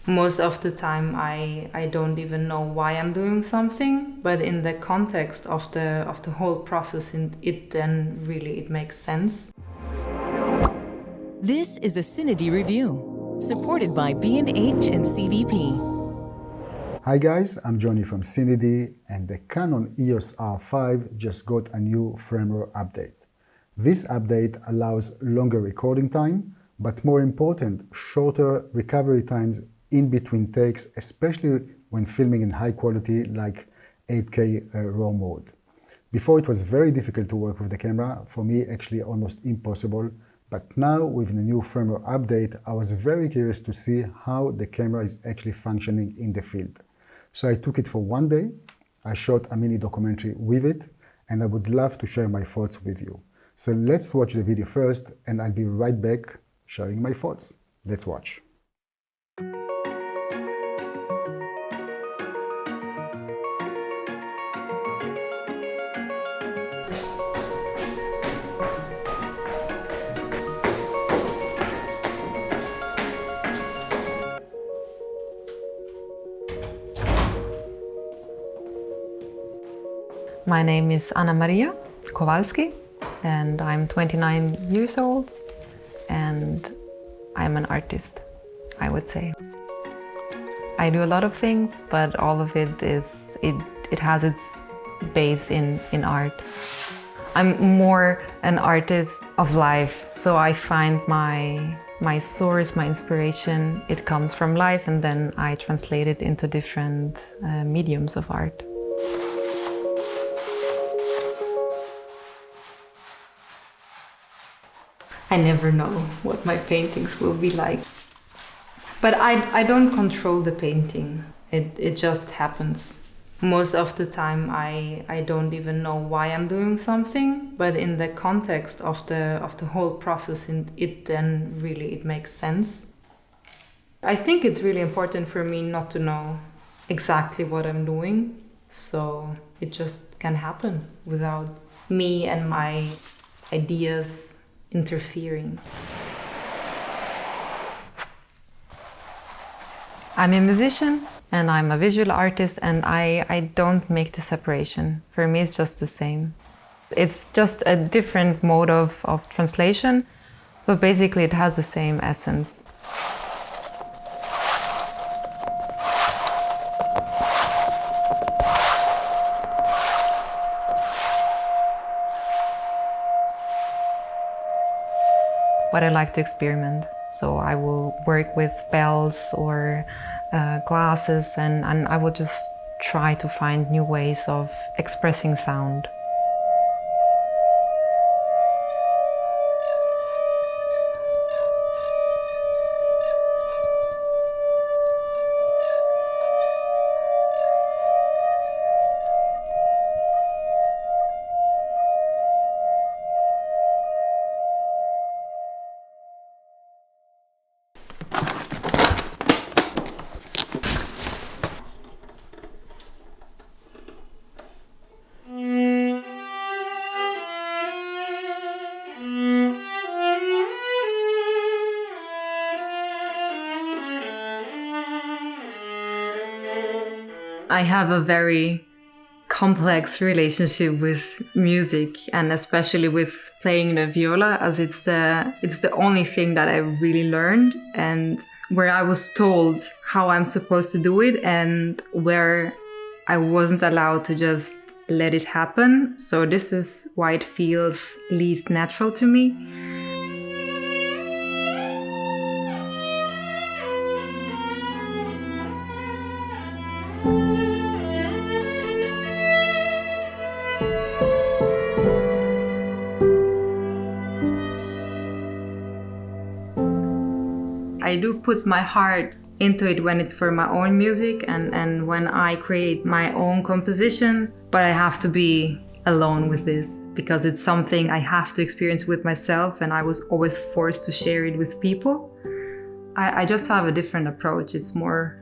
Most of the time I don't even know why I'm doing something, but in the context of the whole process, it makes sense. This is a CineD review, supported by B&H and CVP. Hi guys, I'm Johnny from CineD, and the Canon EOS R5 just got a new firmware update. This update allows longer recording time, but more important, shorter recovery times in between takes, especially when filming in high quality like 8K RAW mode. Before it was very difficult to work with the camera, for me actually almost impossible, but now with the new firmware update, I was very curious to see how the camera is actually functioning in the field. So I took it for one day, I shot a mini documentary with it, and I would love to share my thoughts with you. So let's watch the video first, and I'll be right back sharing my thoughts. Let's watch. My name is Anna Maria Kowalski, and I'm 29 years old, and I'm an artist, I would say. I do a lot of things, but all of it has its base in art. I'm more an artist of life, so I find my source, my inspiration, it comes from life, and then I translate it into different mediums of art. I never know what my paintings will be like. But I don't control the painting. It just happens. Most of the time I don't even know why I'm doing something, but in the context of the whole process, it makes sense. I think it's really important for me not to know exactly what I'm doing, so it just can happen without me and my ideas interfering. I'm a musician and I'm a visual artist, and I don't make the separation. For me, it's just the same. It's just a different mode of translation, but basically it has the same essence. But I like to experiment. So I will work with bells or glasses, and I will just try to find new ways of expressing sound. I have a very complex relationship with music, and especially with playing the viola, as it's the only thing that I really learned, and where I was told how I'm supposed to do it, and where I wasn't allowed to just let it happen. So this is why it feels least natural to me. I do put my heart into it when it's for my own music and when I create my own compositions, but I have to be alone with this because it's something I have to experience with myself, and I was always forced to share it with people. I just have a different approach. It's more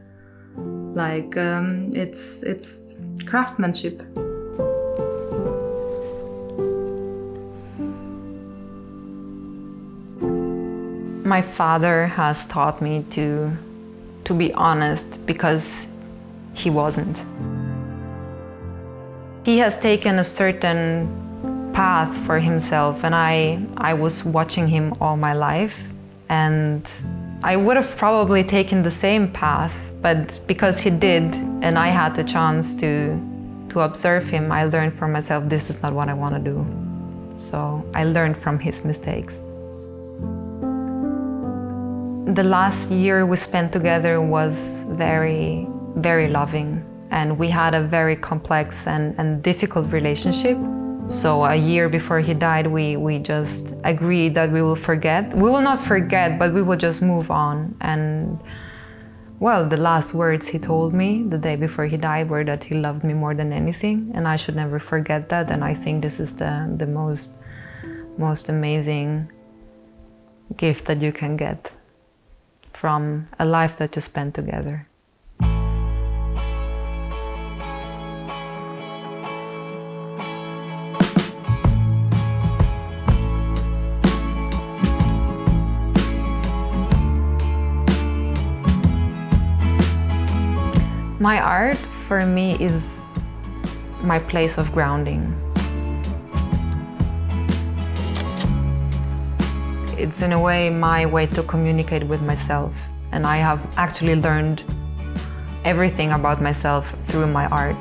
like it's craftsmanship. My father has taught me to to be honest, because he wasn't. He has taken a certain path for himself, and I was watching him all my life, and I would have probably taken the same path, but because he did and I had the chance to observe him, I learned for myself, this is not what I want to do. So I learned from his mistakes. The last year we spent together was very, very loving, and we had a very complex and difficult relationship. So a year before he died, we just agreed that we will forget. We will not forget, but we will just move on. And well, the last words he told me the day before he died were that he loved me more than anything, and I should never forget that. And I think this is the most amazing gift that you can get from a life that you spent together. My art, for me, is my place of grounding. It's in a way my way to communicate with myself, and I have actually learned everything about myself through my art.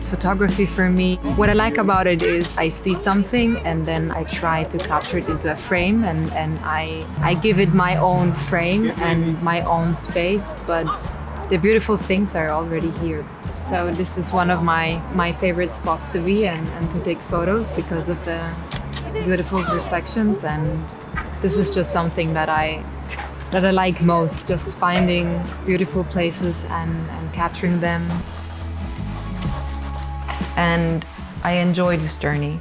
Photography for me, what I like about it is I see something and then I try to capture it into a frame, and I give it my own frame and my own space, but the beautiful things are already here. So this is one of my favorite spots to be and to take photos because of the beautiful reflections, and this is just something that I like most, just finding beautiful places and capturing them. And I enjoy this journey,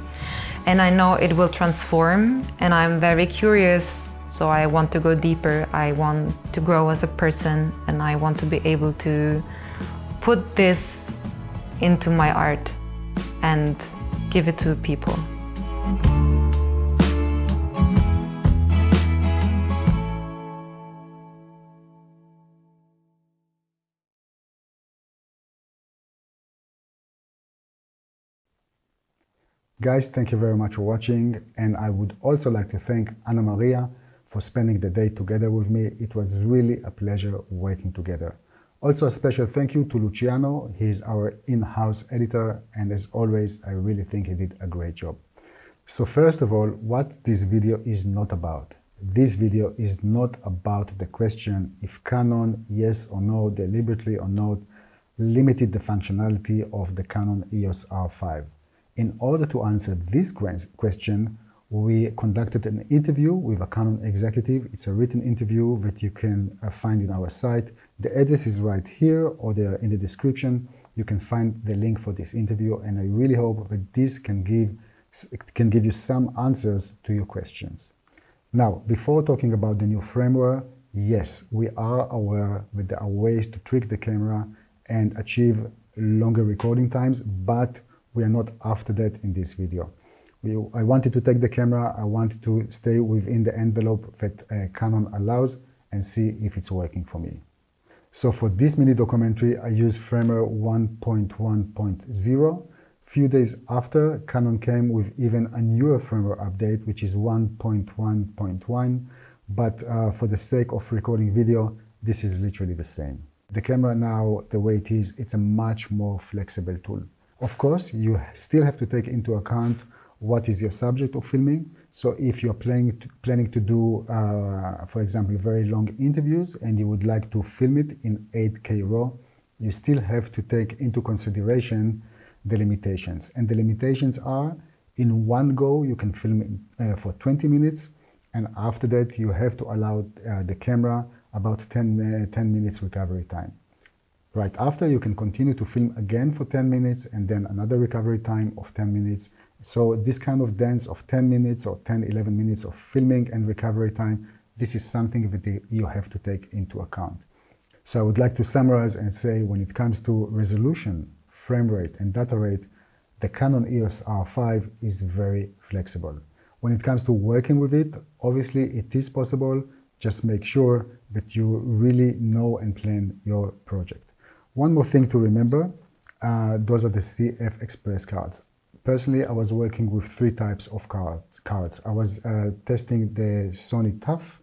and I know it will transform, and I'm very curious, so I want to go deeper. I want to grow as a person, and I want to be able to put this into my art and give it to people. Guys, thank you very much for watching, and I would also like to thank Anna Maria for spending the day together with me. It was really a pleasure working together. Also a special thank you to Luciano. He is our in-house editor, and as always, I really think he did a great job. So first of all, what this video is not about. This video is not about the question if Canon, yes or no, deliberately or not, limited the functionality of the Canon EOS R5. In order to answer this question, we conducted an interview with a Canon executive. It's a written interview that you can find in our site. The address is right here or there in the description. You can find the link for this interview, and I really hope that this can give you some answers to your questions. Now, before talking about the new firmware, yes, we are aware that there are ways to trick the camera and achieve longer recording times, but we are not after that in this video. I wanted to take the camera, I wanted to stay within the envelope that Canon allows and see if it's working for me. So for this mini documentary, I used firmware 1.1.0. Few days after, Canon came with even a newer firmware update, which is 1.1.1, but for the sake of recording video, this is literally the same. The camera now, the way it is, it's a much more flexible tool. Of course, you still have to take into account what is your subject of filming. So if you're planning to do, for example, very long interviews and you would like to film it in 8K RAW, you still have to take into consideration the limitations. And the limitations are, in one go, you can film for 20 minutes, and after that, you have to allow the camera about 10 minutes recovery time. Right after, you can continue to film again for 10 minutes and then another recovery time of 10 minutes. So this kind of dance of 10 minutes or 10, 11 minutes of filming and recovery time, this is something that you have to take into account. So I would like to summarize and say, when it comes to resolution, frame rate and data rate, the Canon EOS R5 is very flexible. When it comes to working with it, obviously it is possible. Just make sure that you really know and plan your project. One more thing to remember, those are the CF Express cards. Personally, I was working with 3 types of cards. I was testing the Sony TUF,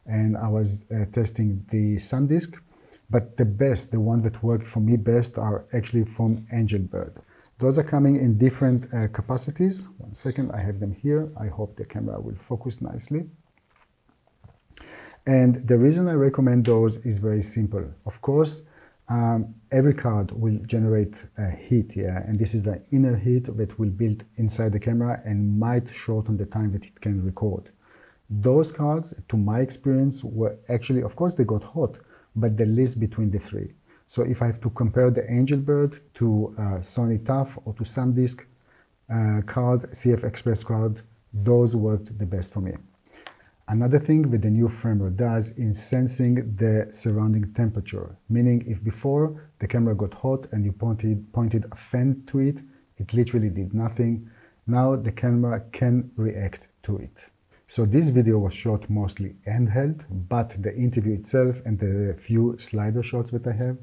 and I was testing the SanDisk, but the one that worked for me best are actually from Angelbird. Those are coming in different capacities. One second, I have them here. I hope the camera will focus nicely. And the reason I recommend those is very simple. Of course, every card will generate heat, and this is the inner heat that will build inside the camera and might shorten the time that it can record. Those cards, to my experience, were actually, of course, they got hot, but the least between the 3. So if I have to compare the Angelbird to Sony TUF or to SanDisk cards, CF Express cards, those worked the best for me. Another thing that the new firmware does is sensing the surrounding temperature, meaning if before the camera got hot and you pointed a fan to it, it literally did nothing. Now the camera can react to it. So this video was shot mostly handheld, but the interview itself and the few slider shots that I have,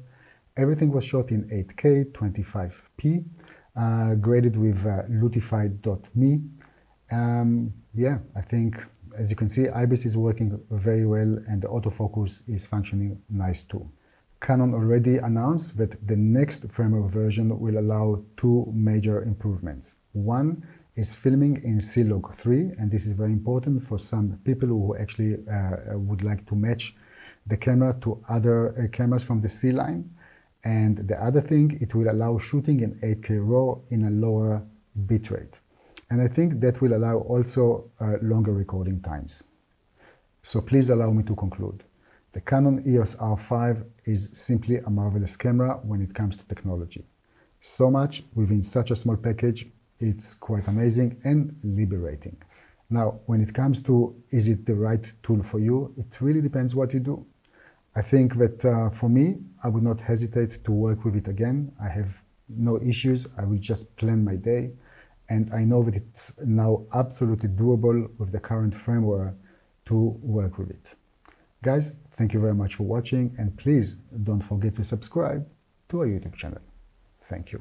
everything was shot in 8K 25p, graded with Lutify.me. Yeah, I think, as you can see, Ibis is working very well and the autofocus is functioning nice too. Canon already announced that the next firmware version will allow 2 major improvements. One is filming in C-Log 3, and this is very important for some people who actually would like to match the camera to other cameras from the C line. And the other thing, it will allow shooting in 8K RAW in a lower bitrate. And I think that will allow also longer recording times. So please allow me to conclude. The Canon EOS R5 is simply a marvelous camera when it comes to technology. So much within such a small package, it's quite amazing and liberating. Now, when it comes to is it the right tool for you, it really depends what you do. I think that for me, I would not hesitate to work with it again. I have no issues. I will just plan my day. And I know that it's now absolutely doable with the current firmware to work with it. Guys, thank you very much for watching, and please don't forget to subscribe to our YouTube channel. Thank you.